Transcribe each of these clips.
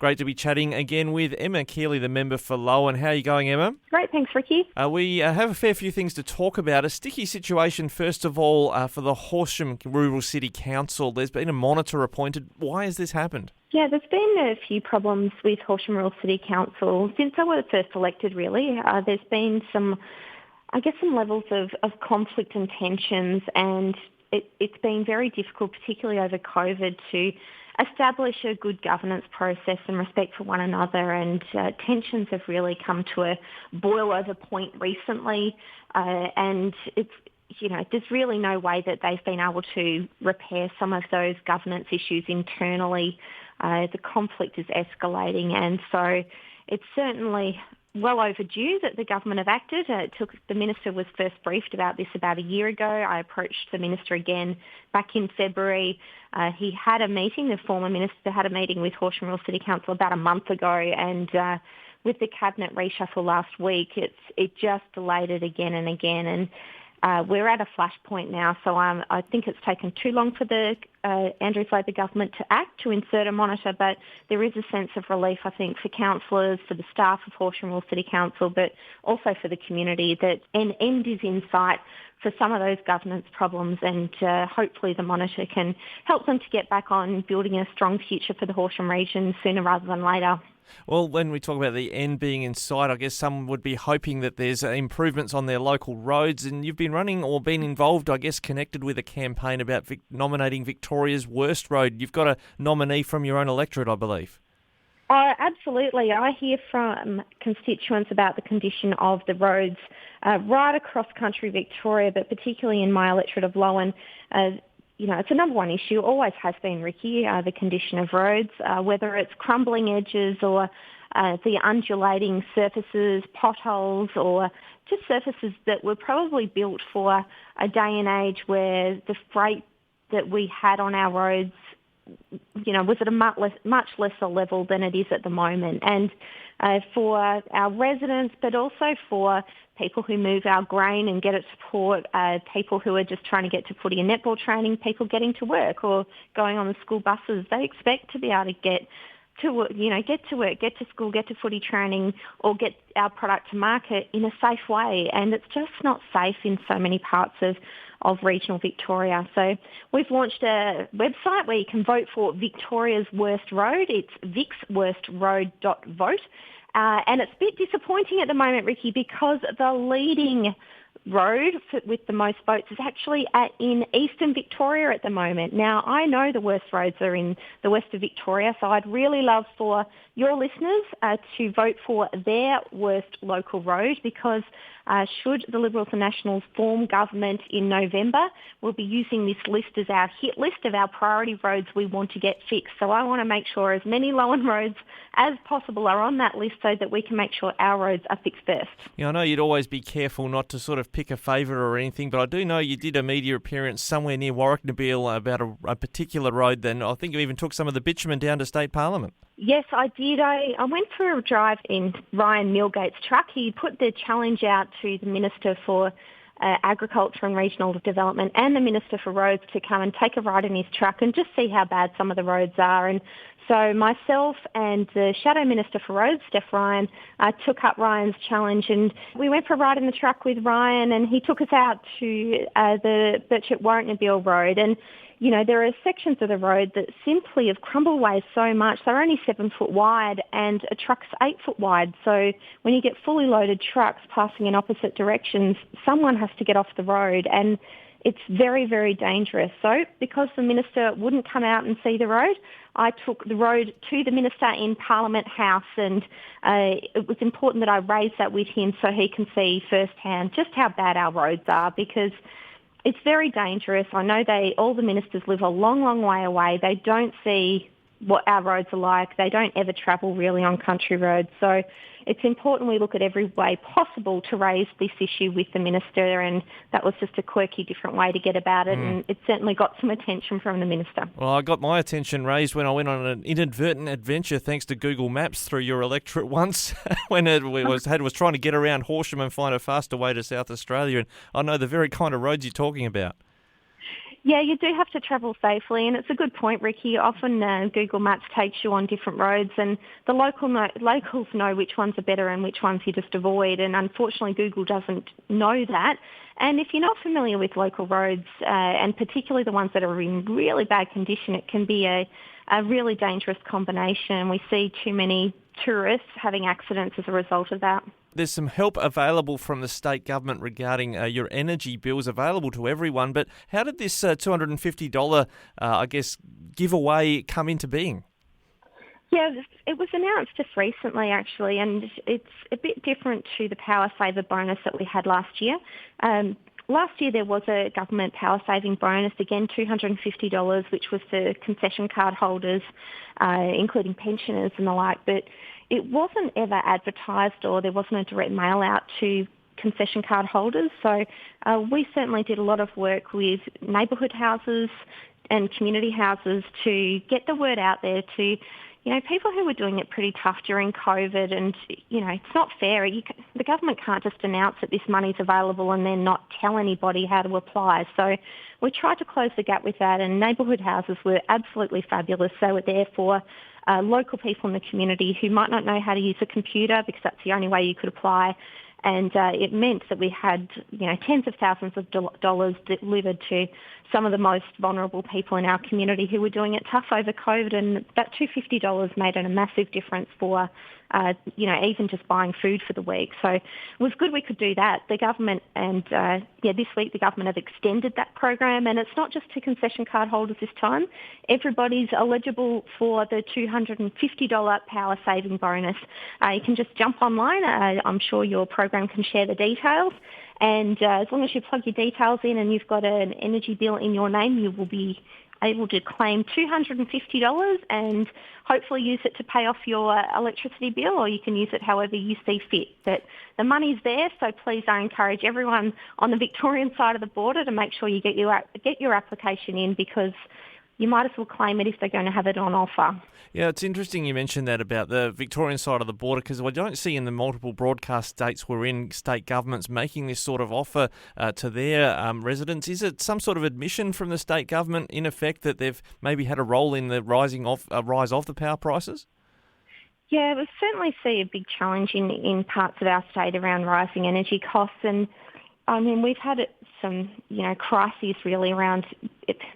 Great to be chatting again with Emma Keeley, the member for Lowan. How are you going, Emma? Great, thanks, Ricky. We have a fair few things to talk about. A sticky situation, first of all, for the Horsham Rural City Council. There's been a monitor appointed. Why has this happened? Yeah, there's been a few problems with Horsham Rural City Council since I was first elected, really. There's been some levels of conflict and tensions, and it's been very difficult, particularly over COVID, to establish a good governance process and respect for one another, and tensions have really come to a boil-over point recently, and there's really no way that they've been able to repair some of those governance issues internally. The conflict is escalating, and so it's certainly well overdue that the government have acted. The Minister was first briefed about this about a year ago. I approached the Minister again back in February. He had a meeting, the former Minister had a meeting with Horsham Rural City Council about a month ago, and with the Cabinet reshuffle last week, it just delayed it again and again, and we're at a flashpoint now, so I think it's taken too long for the Andrews Labor government to act, to insert a monitor, but there is a sense of relief, I think, for councillors, for the staff of Horsham Rural City Council, but also for the community, that an end is in sight for some of those governance problems, and hopefully the monitor can help them to get back on building a strong future for the Horsham region sooner rather than later. Well, when we talk about the end being in sight, I guess some would be hoping that there's improvements on their local roads, and you've been running or been involved, I guess, connected with a campaign about nominating Victoria's worst road. You've got a nominee from your own electorate, I believe. Absolutely. I hear from constituents about the condition of the roads right across country Victoria, but particularly in my electorate of Lowan. It's a number one issue, always has been, Ricky, the condition of roads, whether it's crumbling edges or the undulating surfaces, potholes, or just surfaces that were probably built for a day and age where the freight that we had on our roads, was at a much lesser level than it is at the moment. And for our residents, but also for people who move our grain and get it to port, people who are just trying to get to footy and netball training, people getting to work or going on the school buses, they expect to be able to get to work, get to school, get to footy training, or get our product to market in a safe way. And it's just not safe in so many parts of regional Victoria. So we've launched a website where you can vote for Victoria's worst road. It's vicsworstroads.vote. And it's a bit disappointing at the moment, Ricky, because the leading road with the most votes is actually in eastern Victoria at the moment. Now, I know the worst roads are in the west of Victoria, so I'd really love for your listeners to vote for their worst local road, because should the Liberals and Nationals form government in November, we'll be using this list as our hit list of our priority roads we want to get fixed. So I want to make sure as many Lowan roads as possible are on that list so that we can make sure our roads are fixed first. Yeah, I know you'd always be careful not to sort of pick a favourite or anything, but I do know you did a media appearance somewhere near Warwick-Nabil about a particular road. Then I think you even took some of the bitumen down to State Parliament. Yes, I did. I went for a drive in Ryan Milgate's truck. He put the challenge out to the Minister for Agriculture and Regional Development and the Minister for Roads to come and take a ride in his truck and just see how bad some of the roads are. And so myself and the Shadow Minister for Roads, Steph Ryan, took up Ryan's challenge, and we went for a ride in the truck with Ryan, and he took us out to the Birchip-Warwick-Nabil Road. And there are sections of the road that simply have crumbled away so much. They're only 7 foot wide and a truck's 8 foot wide. So when you get fully loaded trucks passing in opposite directions, someone has to get off the road, and it's very, very dangerous. So because the Minister wouldn't come out and see the road, I took the road to the Minister in Parliament House, and it was important that I raise that with him so he can see firsthand just how bad our roads are, because it's very dangerous. I know all the ministers live a long, long way away. They don't see what our roads are like. They don't ever travel really on country roads. So it's important we look at every way possible to raise this issue with the Minister, and that was just a quirky, different way to get about it, and it certainly got some attention from the Minister. Well, I got my attention raised when I went on an inadvertent adventure thanks to Google Maps through your electorate once when it was trying to get around Horsham and find a faster way to South Australia, and I know the very kind of roads you're talking about. Yeah, you do have to travel safely, and it's a good point, Ricky. Often Google Maps takes you on different roads, and the locals know which ones are better and which ones you just avoid, and unfortunately Google doesn't know that. And if you're not familiar with local roads, and particularly the ones that are in really bad condition, it can be a really dangerous combination. We see too many tourists having accidents as a result of that. There's some help available from the state government regarding your energy bills available to everyone, but how did this $250, giveaway come into being? Yeah, it was announced just recently, actually, and it's a bit different to the Power Saver bonus that we had last year. Last year there was a government power saving bonus, again $250, which was for concession card holders, including pensioners and the like, but it wasn't ever advertised or there wasn't a direct mail out to concession card holders. So we certainly did a lot of work with neighbourhood houses and community houses to get the word out there to people who were doing it pretty tough during COVID, and, it's not fair. The government can't just announce that this money's available and then not tell anybody how to apply. So we tried to close the gap with that, and neighbourhood houses were absolutely fabulous. They were there for local people in the community who might not know how to use a computer because that's the only way you could apply. And it meant that we had, tens of thousands of dollars delivered to some of the most vulnerable people in our community who were doing it tough over COVID. And that $250 made a massive difference for, even just buying food for the week. So it was good we could do that. The government this week the government have extended that program, and it's not just to concession card holders this time. Everybody's eligible for the $250 power saving bonus. You can just jump online. I'm sure your program can share the details. And as long as you plug your details in and you've got an energy bill in your name, you will be able to claim $250 and hopefully use it to pay off your electricity bill, or you can use it however you see fit. But the money's there, so please I encourage everyone on the Victorian side of the border to make sure you get your application in, because you might as well claim it if they're going to have it on offer. Yeah, it's interesting you mentioned that about the Victorian side of the border, because I don't see in the multiple broadcast states we're in state governments making this sort of offer to their residents. Is it some sort of admission from the state government, in effect, that they've maybe had a role in the rise of the power prices? Yeah, we certainly see a big challenge in parts of our state around rising energy costs, and I mean, we've had some, crises really around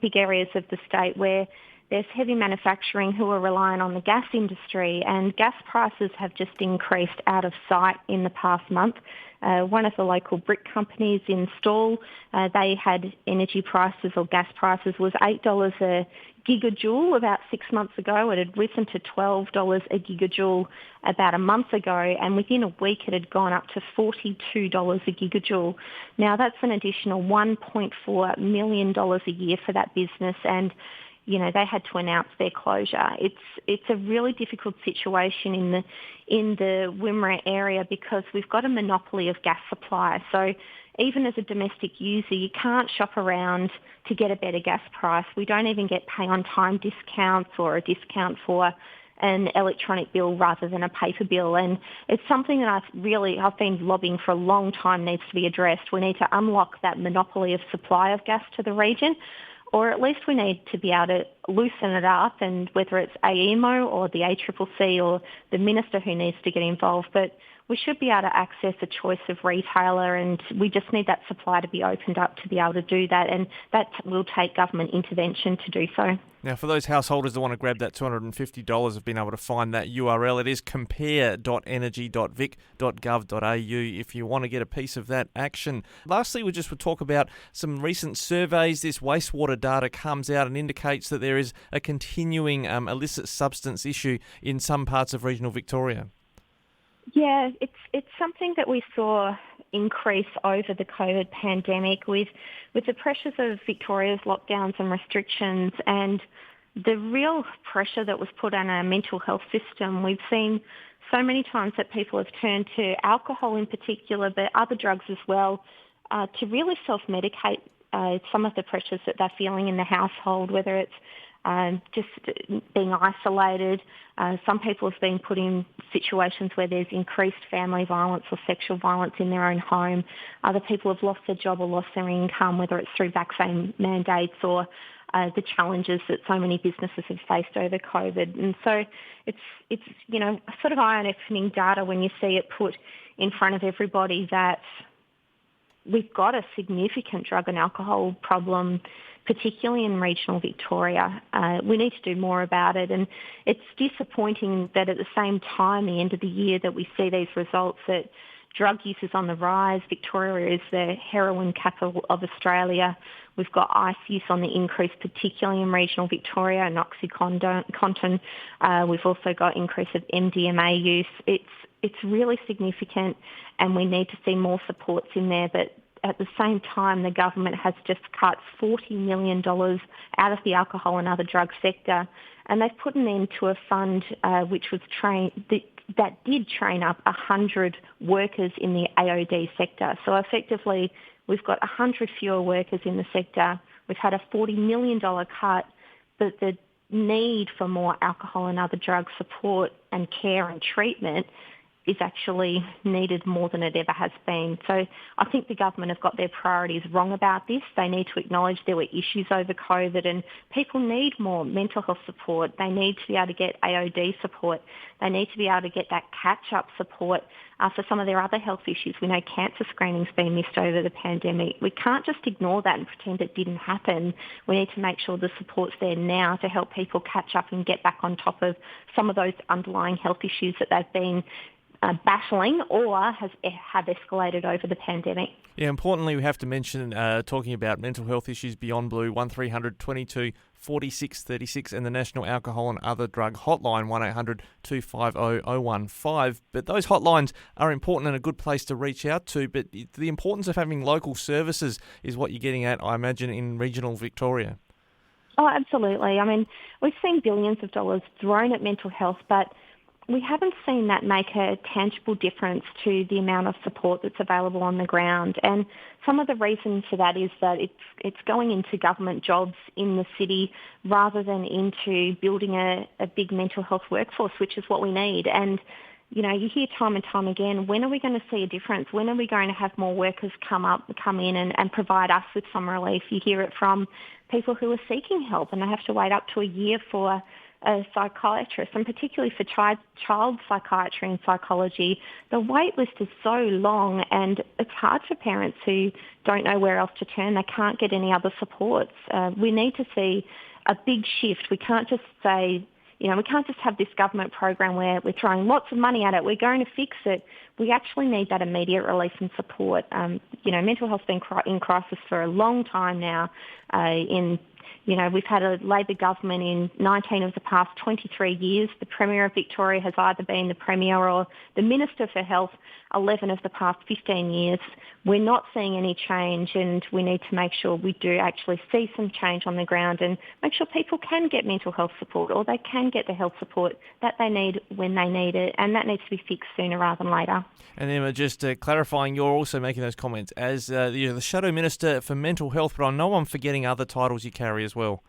big areas of the state where there's heavy manufacturing who are relying on the gas industry, and gas prices have just increased out of sight in the past month. One of the local brick companies in Stall, they had energy prices or gas prices was $8 a gigajoule about 6 months ago. It had risen to $12 a gigajoule about a month ago, and within a week it had gone up to $42 a gigajoule. Now that's an additional $1.4 million a year for that business, and they had to announce their closure. It's a really difficult situation in the Wimmera area because we've got a monopoly of gas supply. So even as a domestic user, you can't shop around to get a better gas price. We don't even get pay on time discounts or a discount for an electronic bill rather than a paper bill. And it's something that I've been lobbying for a long time needs to be addressed. We need to unlock that monopoly of supply of gas to the region, or at least we need to be able to loosen it up, and whether it's AEMO or the ACCC or the minister who needs to get involved, but we should be able to access a choice of retailer, and we just need that supply to be opened up to be able to do that, and that will take government intervention to do so. Now, for those householders that want to grab that $250, have been able to find that URL. It is compare.energy.vic.gov.au if you want to get a piece of that action. Lastly, we just would talk about some recent surveys. This wastewater data comes out and indicates that there is a continuing illicit substance issue in some parts of regional Victoria. Yeah, it's something that we saw increase over the COVID pandemic with the pressures of Victoria's lockdowns and restrictions, and the real pressure that was put on our mental health system. We've seen so many times that people have turned to alcohol in particular, but other drugs as well, to really self-medicate some of the pressures that they're feeling in the household, whether it's just being isolated. Some people have been put in situations where there's increased family violence or sexual violence in their own home. Other people have lost their job or lost their income, whether it's through vaccine mandates or the challenges that so many businesses have faced over COVID. And so it's sort of eye-opening data when you see it put in front of everybody that we've got a significant drug and alcohol problem, particularly in regional Victoria. We need to do more about it, and it's disappointing that at the same time, the end of the year, that we see these results that drug use is on the rise. Victoria is the heroin capital of Australia. We've got ice use on the increase, particularly in regional Victoria, and OxyContin. We've also got increase of MDMA use. It's really significant, and we need to see more supports in there. But at the same time, the government has just cut $40 million out of the alcohol and other drug sector, and they've put an end to a fund which was that did train up 100 workers in the AOD sector. So effectively, we've got 100 fewer workers in the sector. We've had a $40 million cut, but the need for more alcohol and other drug support and care and treatment is actually needed more than it ever has been. So I think the government have got their priorities wrong about this. They need to acknowledge there were issues over COVID, and people need more mental health support. They need to be able to get AOD support. They need to be able to get that catch-up support for some of their other health issues. We know cancer screening's been missed over the pandemic. We can't just ignore that and pretend it didn't happen. We need to make sure the support's there now to help people catch up and get back on top of some of those underlying health issues that they've been battling or have escalated over the pandemic. Yeah, importantly, we have to mention, talking about mental health issues, Beyond Blue, 1300 22 46 36, and the National Alcohol and Other Drug Hotline, 1800 250 015. But those hotlines are important and a good place to reach out to, but the importance of having local services is what you're getting at, I imagine, in regional Victoria. Oh, absolutely. I mean, we've seen billions of dollars thrown at mental health, but we haven't seen that make a tangible difference to the amount of support that's available on the ground. And some of the reason for that is that it's going into government jobs in the city rather than into building a big mental health workforce, which is what we need. And, you know, you hear time and time again, when are we going to see a difference? When are we going to have more workers come in and provide us with some relief? You hear it from people who are seeking help, and they have to wait up to a year for a psychiatrist, and particularly for child psychiatry and psychology, the wait list is so long, and it's hard for parents who don't know where else to turn. They can't get any other supports. We need to see a big shift. We can't just say, we can't just have this government program where we're throwing lots of money at it. We're going to fix it. We actually need that immediate relief and support. Mental health's been in crisis for a long time now. We've had a Labor government in 19 of the past 23 years. The Premier of Victoria has either been the Premier or the Minister for Health 11 of the past 15 years. We're not seeing any change, and we need to make sure we do actually see some change on the ground and make sure people can get mental health support, or they can get the health support that they need when they need it, and that needs to be fixed sooner rather than later. And Emma, just clarifying, you're also making those comments as the Shadow Minister for Mental Health, but I know I'm forgetting other titles you carry as well.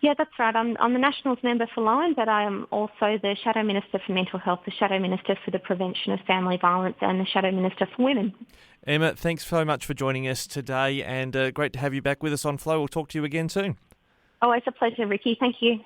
Yeah, that's right. I'm the Nationals member for Lowan, but I am also the Shadow Minister for Mental Health, the Shadow Minister for the Prevention of Family Violence, and the Shadow Minister for Women. Emma, thanks so much for joining us today, and great to have you back with us on Flow. We'll talk to you again soon. Always a pleasure, Ricky. Thank you.